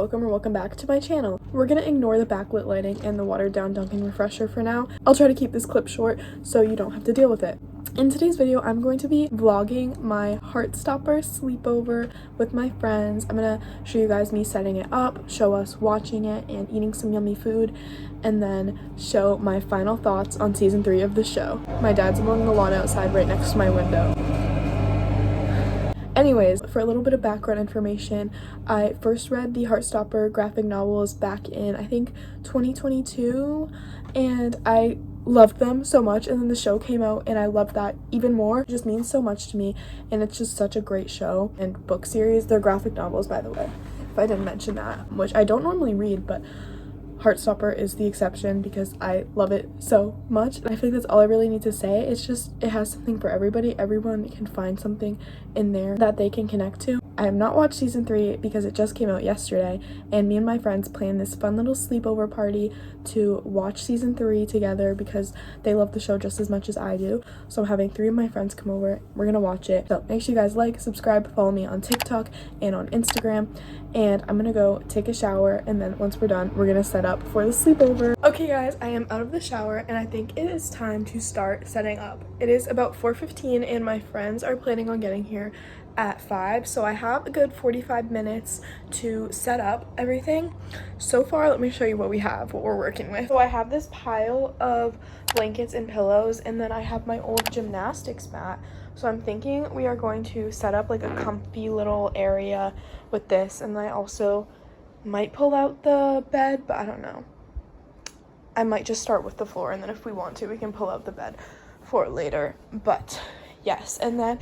welcome or welcome back to my channel. We're gonna ignore the backlit lighting and the watered down Dunkin' refresher for now. I'll try to keep this clip short so you don't have to deal with it. In today's video, I'm going to be vlogging my heartstopper sleepover with my friends. I'm gonna show you guys me setting it up, show us watching it and eating some yummy food, and then show my final thoughts on season 3 of the show. My dad's mowing the lawn outside right next to my window. Anyways, for a little bit of background information, I first read the Heartstopper graphic novels back in, I think, 2022, and I loved them so much, and then the show came out and I loved that even more. It just means so much to me, and it's just such a great show and book series. They're graphic novels, by the way, if I didn't mention that, which I don't normally read, but Heartstopper is the exception because I love it so much. And I feel like that's all I really need to say. It's just, it has something for everybody. Everyone can find something in there that they can connect to. I have not watched season 3 because it just came out yesterday, and me and my friends planned this fun little sleepover party to watch season 3 together because they love the show just as much as I do. So I'm having 3 of my friends come over. We're gonna watch it. So make sure you guys like, subscribe, follow me on TikTok and on Instagram, and I'm gonna go take a shower, and then once we're done, we're gonna set up for the sleepover. Okay guys, I am out of the shower and I think it is time to start setting up. It is about 4:15 and my friends are planning on getting here at 5, so I have a good 45 minutes to set up everything. So far, let me show you what we have, what we're working with. So I have this pile of blankets and pillows, and then I have my old gymnastics mat. So I'm thinking we are going to set up like a comfy little area with this, and then I also might pull out the bed, but I don't know. I might just start with the floor, and then if we want to, we can pull out the bed for later. But yes, and then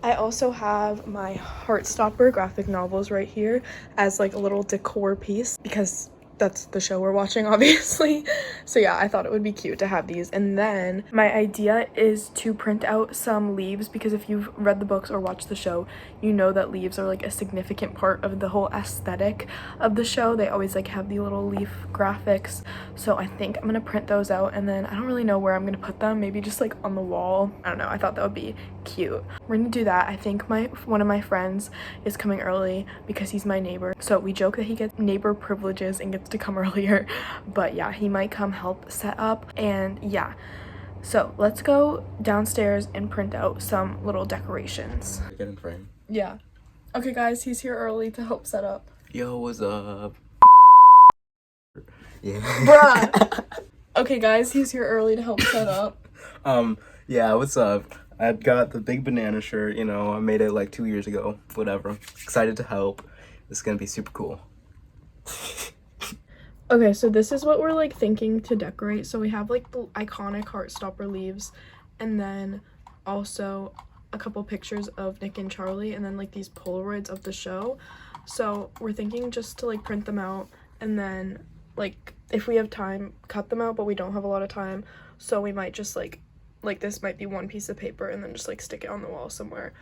I also have my Heartstopper graphic novels right here as like a little decor piece because that's the show we're watching, obviously. So yeah, I thought it would be cute to have these. And then my idea is to print out some leaves because if you've read the books or watched the show, you know that leaves are like a significant part of the whole aesthetic of the show. They always like have the little leaf graphics. So I think I'm gonna print those out, and then I don't really know where I'm gonna put them. Maybe just like on the wall. I don't know. I thought that would be cute. We're gonna do that. I think one of my friends is coming early because he's my neighbor. So we joke that he gets neighbor privileges and gets to come earlier, but yeah, he might come help set up. And yeah, so let's go downstairs and print out some little decorations. Get in frame. Yeah. Okay guys, he's here early to help set up. Yo, what's up? Yeah. Bruh. Okay guys, he's here early to help set up. Yeah, what's up? I got the big banana shirt, you know, I made it like 2 years ago, whatever. Excited to help. This is gonna be super cool. Okay, so this is what we're like thinking to decorate. So we have like the iconic Heartstopper leaves, and then also a couple pictures of Nick and Charlie, and then like these Polaroids of the show. So we're thinking just to like print them out, and then like if we have time, cut them out, but we don't have a lot of time, so we might just like this might be one piece of paper and then just like stick it on the wall somewhere.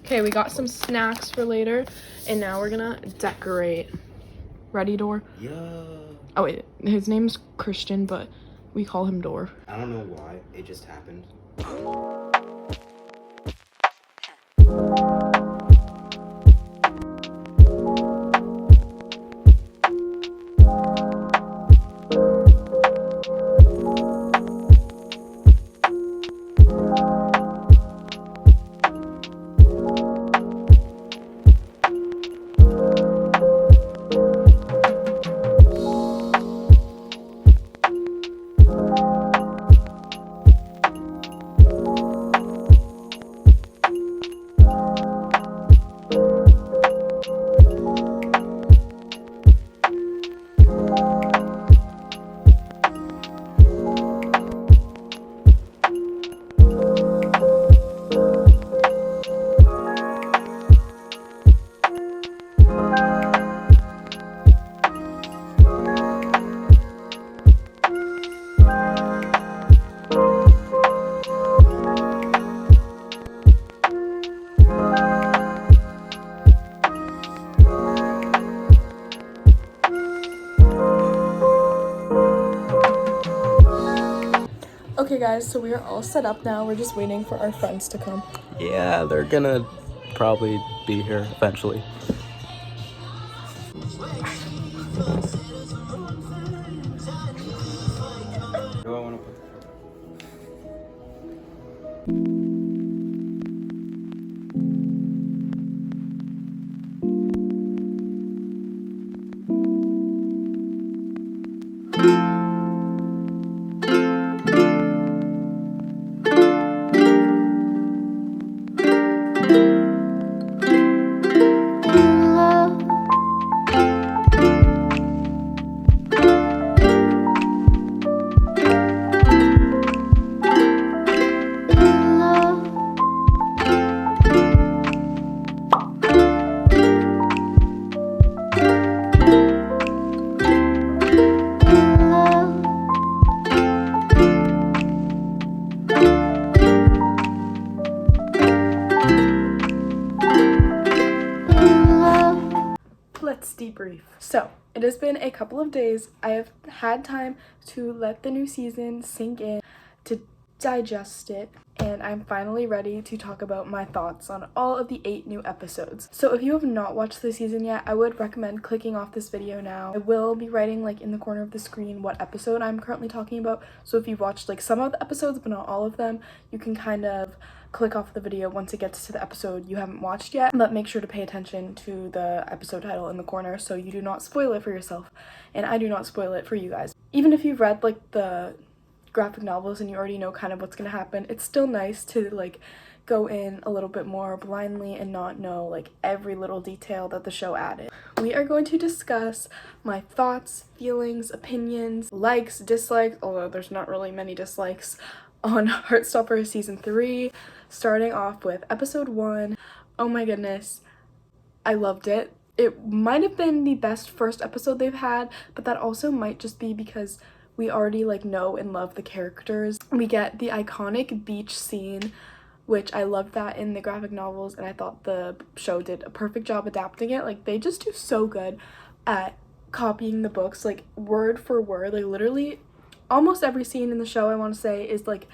Okay, we got some snacks for later, and now we're gonna decorate. Ready, Door? Yeah. Oh wait, his name's Christian, but we call him Door. I don't know why, it just happened. Okay guys, so we are all set up now. We're just waiting for our friends to come. Yeah, they're gonna probably be here eventually. Do I want to put the Let's debrief. So, it has been a couple of days. I have had time to let the new season sink in, to digest it, and I'm finally ready to talk about my thoughts on all of the 8 new episodes. So if you have not watched the season yet, I would recommend clicking off this video now. I will be writing like in the corner of the screen what episode I'm currently talking about, so if you've watched like some of the episodes but not all of them, you can kind of click off the video once it gets to the episode you haven't watched yet, but make sure to pay attention to the episode title in the corner so you do not spoil it for yourself, and I do not spoil it for you guys. Even if you've read like the graphic novels and you already know kind of what's gonna happen, it's still nice to like go in a little bit more blindly and not know like every little detail that the show added. We are going to discuss my thoughts, feelings, opinions, likes, dislikes, although there's not really many dislikes, on Heartstopper season 3, starting off with episode 1. Oh my goodness, I loved it. It might have been the best first episode they've had, but that also might just be because we already like know and love the characters. We get the iconic beach scene, which I loved that in the graphic novels, and I thought the show did a perfect job adapting it. Like they just do so good at copying the books, like word for word. Like literally almost every scene in the show, I want to say, is like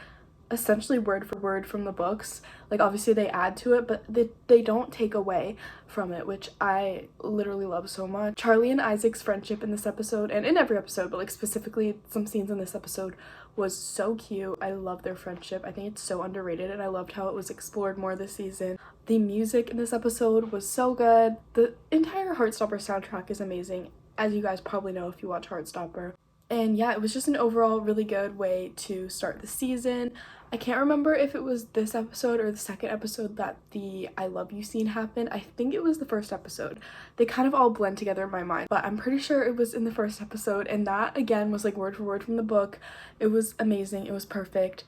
essentially word for word from the books. Like obviously they add to it, but they don't take away from it, which I literally love so much. Charlie and Isaac's friendship in this episode, and in every episode, but like specifically some scenes in this episode, was so cute. I love their friendship. I think it's so underrated, and I loved how it was explored more this season. The music in this episode was so good. The entire Heartstopper soundtrack is amazing, as you guys probably know if you watch Heartstopper. And yeah, it was just an overall really good way to start the season. I can't remember if it was this episode or the second episode that the I love you scene happened. I think it was the first episode. They kind of all blend together in my mind, but I'm pretty sure it was in the first episode, and that again was like word for word from the book. It was amazing. It was perfect.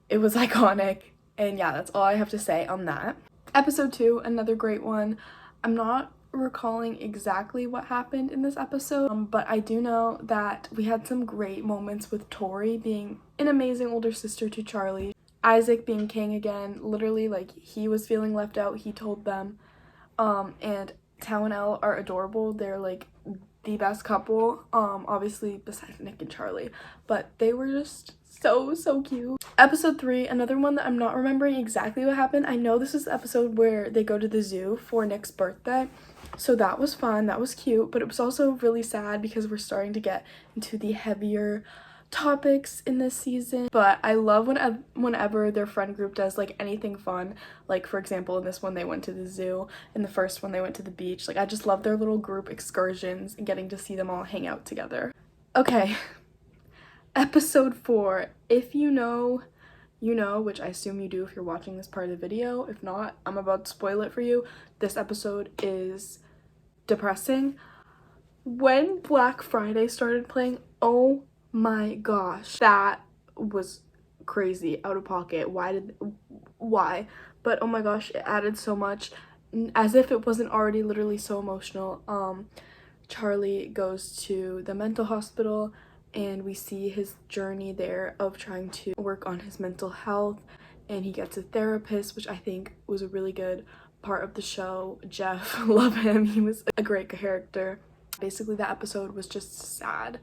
It was iconic. And yeah, that's all I have to say on that. Episode 2, another great one. I'm not recalling exactly what happened in this episode, but I do know that we had some great moments with Tori being an amazing older sister to Charlie, Isaac being king again, literally like he was feeling left out, he told them, and Tao and Elle are adorable. They're like the best couple, obviously besides Nick and Charlie, but they were just so cute. Episode 3, another one that I'm not remembering exactly what happened. I know this is the episode where they go to the zoo for Nick's birthday, so that was fun, that was cute, but it was also really sad because we're starting to get into the heavier topics in this season. But I love whenever their friend group does like anything fun, like for example in this one they went to the zoo, in the first one they went to the beach. Like I just love their little group excursions and getting to see them all hang out together. Okay, episode 4, if you know, you know, which I assume you do if you're watching this part of the video. If not, I'm about to spoil it for you. This episode is depressing. When Black Friday started playing, oh my gosh, that was crazy, out of pocket. Why? But oh my gosh, it added so much, as if it wasn't already literally so emotional. Charlie goes to the mental hospital and we see his journey there of trying to work on his mental health, and he gets a therapist, which I think was a really good part of the show. Jeff, love him, he was a great character. Basically that episode was just sad.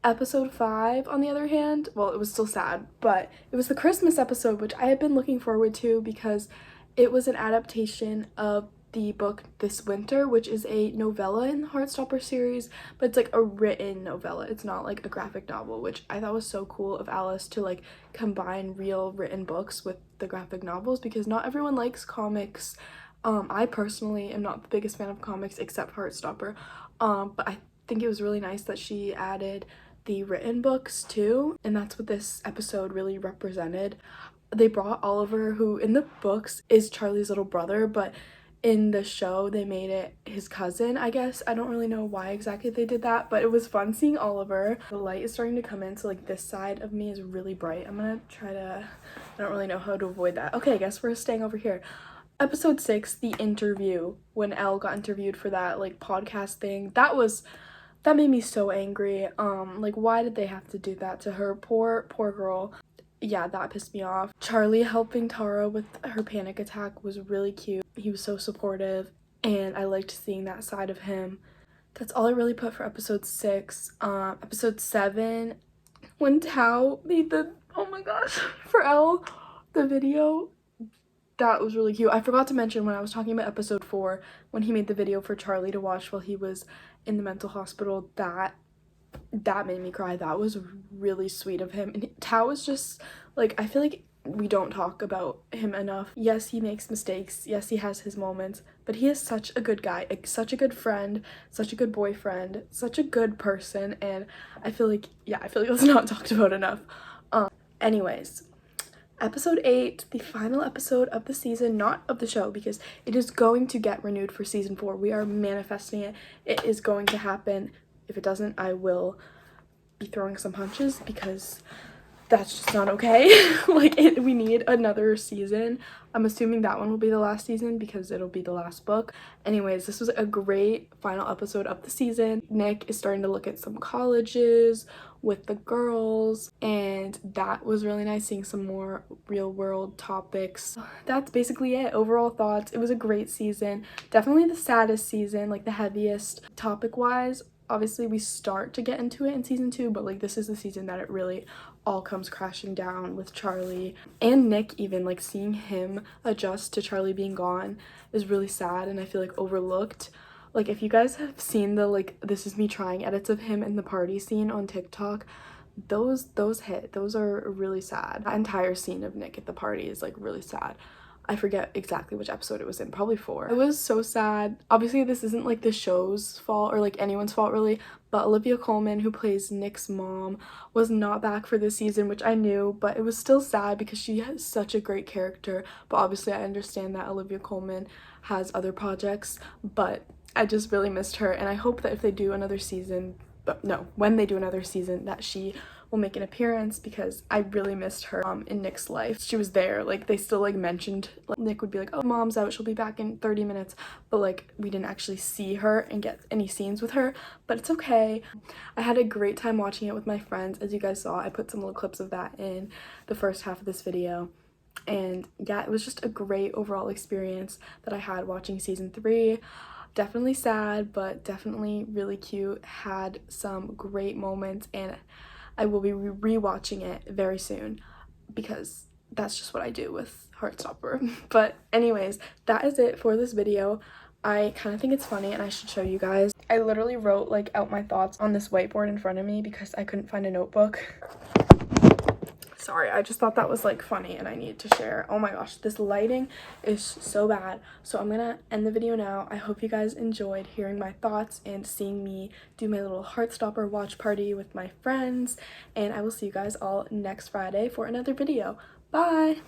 Episode 5, on the other hand, well, it was still sad, but it was the Christmas episode, which I had been looking forward to because It was an adaptation of the book This Winter, which is a novella in the Heartstopper series, but it's like a written novella. It's not like a graphic novel, which I thought was so cool of Alice to like combine real written books with the graphic novels, because not everyone likes comics. I personally am not the biggest fan of comics except Heartstopper, but I think it was really nice that she added the written books too, and that's what this episode really represented. They brought Oliver, who in the books is Charlie's little brother, but in the show they made it his cousin, I guess. I don't really know why exactly they did that, but it was fun seeing Oliver. The light is starting to come in, so like this side of me is really bright. I'm gonna try to, I don't really know how to avoid that. Okay, I guess we're staying over here. Episode 6, the interview, when Elle got interviewed for that like podcast thing, that made me so angry. Like, why did they have to do that to her? Poor girl. Yeah, that pissed me off. Charlie helping Tara with her panic attack was really cute. He was so supportive, and I liked seeing that side of him. That's all I really put for episode 6. Episode 7, when Tao made the, oh my gosh, for Elle, the video, that was really cute. I forgot to mention when I was talking about episode 4, when he made the video for Charlie to watch while he was in the mental hospital, that made me cry. That was really sweet of him. And Tao is just like, I feel like we don't talk about him enough. Yes, he makes mistakes. Yes, he has his moments, but he is such a good guy, such a good friend, such a good boyfriend, such a good person. And I feel like it's not talked about enough. Anyways, episode 8, the final episode of the season, not of the show, because it is going to get renewed for season 4. We are manifesting it. It is going to happen. If it doesn't, I will be throwing some punches, because that's just not okay. Like, we need another season. I'm assuming that one will be the last season because it'll be the last book. Anyways, this was a great final episode of the season. Nick is starting to look at some colleges with the girls, and that was really nice, seeing some more real world topics. That's basically it. Overall thoughts, it was a great season. Definitely the saddest season, like the heaviest topic wise. Obviously we start to get into it in season 2, but like this is the season that it really all comes crashing down with Charlie and Nick. Even like seeing him adjust to Charlie being gone is really sad, and I feel like overlooked. Like, if you guys have seen the like This Is Me Trying edits of him in the party scene on TikTok, those are really sad. That entire scene of Nick at the party is like really sad. I forget exactly which episode it was in, probably 4. It was so sad. Obviously this isn't like the show's fault or like anyone's fault really, but Olivia Colman, who plays Nick's mom, was not back for this season, which I knew, but it was still sad because she has such a great character. But obviously I understand that Olivia Colman has other projects, but I just really missed her, and I hope that if they do another season, when they do another season, that she will make an appearance, because I really missed her in Nick's life. She was there, like they still like mentioned, like Nick would be like, oh, mom's out, she'll be back in 30 minutes, but like we didn't actually see her and get any scenes with her, but it's okay. I had a great time watching it with my friends. As you guys saw, I put some little clips of that in the first half of this video. And yeah, it was just a great overall experience that I had watching season 3. Definitely sad, but definitely really cute. Had some great moments, and I will be rewatching it very soon, because that's just what I do with Heartstopper. But anyways, that is it for this video. I kind of think it's funny, and I should show you guys. I literally wrote like out my thoughts on this whiteboard in front of me because I couldn't find a notebook. Sorry, I just thought that was like funny and I need to share. Oh my gosh, this lighting is so bad. So I'm gonna end the video now. I hope you guys enjoyed hearing my thoughts and seeing me do my little Heartstopper watch party with my friends, and I will see you guys all next Friday for another video. Bye!